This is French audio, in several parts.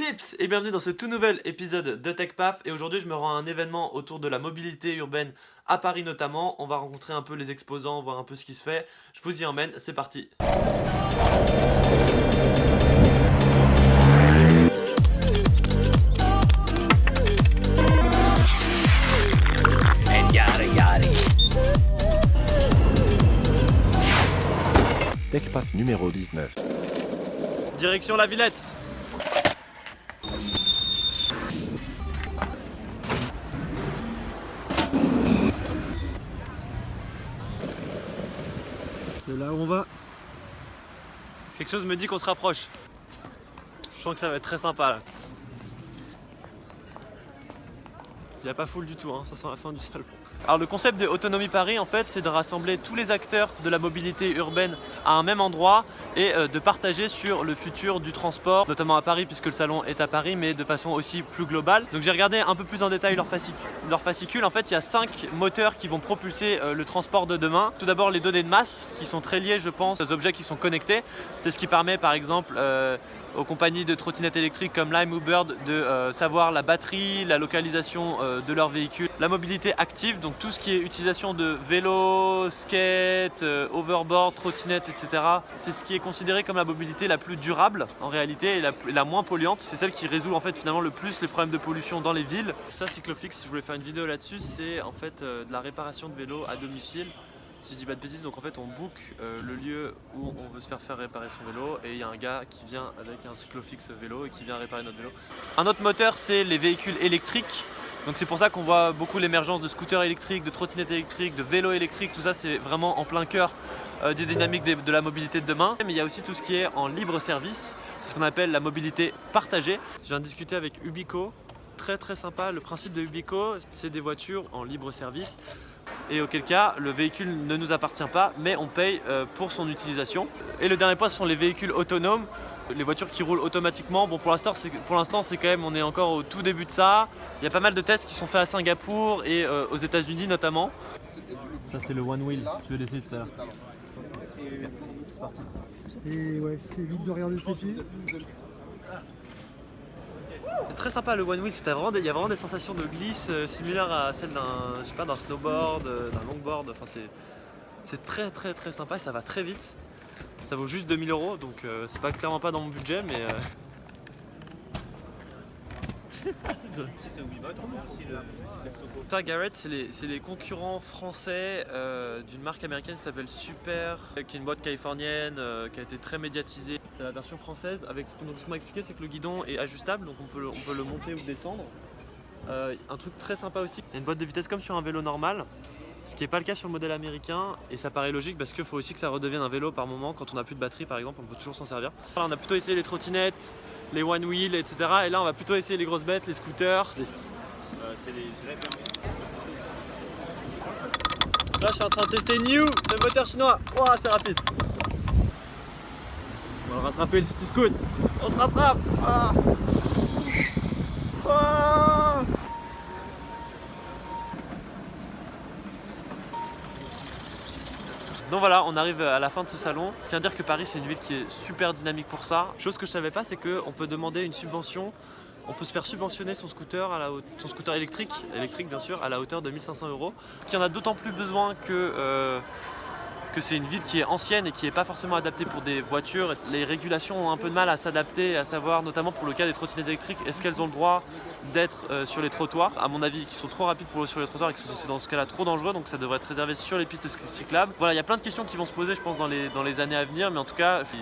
Pips et bienvenue dans ce tout nouvel épisode de TechPaf. Et aujourd'hui je me rends à un événement autour de la mobilité urbaine à Paris notamment. On va rencontrer un peu les exposants, voir un peu ce qui se fait. Je vous y emmène, c'est parti. TechPaf numéro 19. Direction la Villette. C'est là où on va. Quelque chose me dit qu'on se rapproche. Je sens que ça va être très sympa là. Il n'y a pas foule du tout, hein. Ça sent la fin du salon. Alors le concept de Autonomie Paris en fait c'est de rassembler tous les acteurs de la mobilité urbaine à un même endroit et de partager sur le futur du transport, notamment à Paris puisque le salon est à Paris, mais de façon aussi plus globale. Donc j'ai regardé un peu plus en détail leur fascicule. En fait il y a 5 moteurs qui vont propulser le transport de demain. Tout d'abord les données de masse qui sont très liées je pense aux objets qui sont connectés. C'est ce qui permet par exemple aux compagnies de trottinettes électriques comme Lime ou Bird de savoir la batterie, la localisation de leur véhicule. La mobilité active, donc tout ce qui est utilisation de vélo, skate, overboard, trottinette, etc. C'est ce qui est considéré comme la mobilité la plus durable en réalité et la moins polluante. C'est celle qui résout en fait finalement le plus les problèmes de pollution dans les villes. Ça Cyclofix, je voulais faire une vidéo là-dessus, c'est en fait de la réparation de vélos à domicile. Si je dis pas de bêtises, donc en fait on book le lieu où on veut se faire réparer son vélo et il y a un gars qui vient avec un Cyclofix vélo et qui vient réparer notre vélo. Un autre moteur c'est les véhicules électriques. Donc c'est pour ça qu'on voit beaucoup l'émergence de scooters électriques, de trottinettes électriques, de vélos électriques, tout ça c'est vraiment en plein cœur des dynamiques de la mobilité de demain. Mais il y a aussi tout ce qui est en libre service, c'est ce qu'on appelle la mobilité partagée. Je viens de discuter avec Ubico, très sympa. Le principe de Ubico c'est des voitures en libre service. Et auquel cas le véhicule ne nous appartient pas mais on paye pour son utilisation. Et le dernier point ce sont les véhicules autonomes, les voitures qui roulent automatiquement. Bon pour l'instant c'est quand même, on est encore au tout début de ça. Il y a pas mal de tests qui sont faits à Singapour et aux États-Unis notamment. Ça c'est le One Wheel, je vais l'essayer tout à l'heure. C'est parti. Et ouais, c'est vite de regarder tes pieds. C'est très sympa le One Wheel, il y a vraiment des sensations de glisse similaires à celles d'un snowboard, d'un longboard. Enfin, c'est très sympa et ça va très vite. Ça vaut juste 2000 €, donc c'est pas clairement pas dans mon budget, mais Garrett, c'est les concurrents français d'une marque américaine qui s'appelle Super, qui est une boîte californienne qui a été très médiatisée. C'est la version française. Avec ce qu'on m'a expliqué, c'est que le guidon est ajustable, donc on peut le monter ou le descendre. Un truc très sympa aussi, il y a une boîte de vitesse comme sur un vélo normal. Ce qui n'est pas le cas sur le modèle américain et ça paraît logique parce qu'il faut aussi que ça redevienne un vélo par moment. Quand on n'a plus de batterie par exemple, on peut toujours s'en servir. Là, on a plutôt essayé les trottinettes, les one wheel, etc. Et là on va plutôt essayer les grosses bêtes, les scooters. Là je suis en train de tester New, c'est le moteur chinois. Wow, c'est rapide. On va le rattraper le City Scoot. On te rattrape. Ah. Ah. Donc voilà, on arrive à la fin de ce salon. Je tiens à dire que Paris c'est une ville qui est super dynamique pour ça. Chose que je savais pas, c'est qu'on peut demander une subvention. On peut se faire subventionner son scooter, son scooter électrique bien sûr, à la hauteur de 1500 €. Il y en a d'autant plus besoin que c'est une ville qui est ancienne et qui n'est pas forcément adaptée pour des voitures. Les régulations ont un peu de mal à s'adapter, à savoir notamment pour le cas des trottinettes électriques, est-ce qu'elles ont le droit d'être sur les trottoirs? À mon avis, qui sont trop rapides sur les trottoirs et qui sont dans ce cas-là trop dangereux, donc ça devrait être réservé sur les pistes cyclables. Voilà, il y a plein de questions qui vont se poser, je pense, dans les années à venir, mais en tout cas, je suis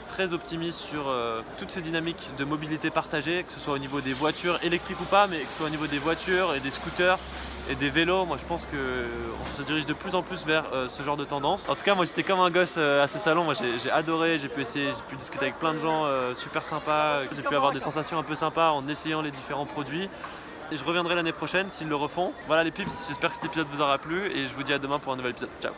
très optimiste sur toutes ces dynamiques de mobilité partagée, que ce soit au niveau des voitures électriques ou pas, mais que ce soit au niveau des voitures et des scooters et des vélos. Moi je pense qu'on se dirige de plus en plus vers ce genre de tendance. En tout cas moi j'étais comme un gosse à ce salon, moi j'ai adoré, j'ai pu discuter avec plein de gens super sympas, j'ai pu avoir des sensations un peu sympas en essayant les différents produits. Et je reviendrai l'année prochaine s'ils le refont. Voilà les pips, j'espère que cet épisode vous aura plu et je vous dis à demain pour un nouvel épisode. Ciao.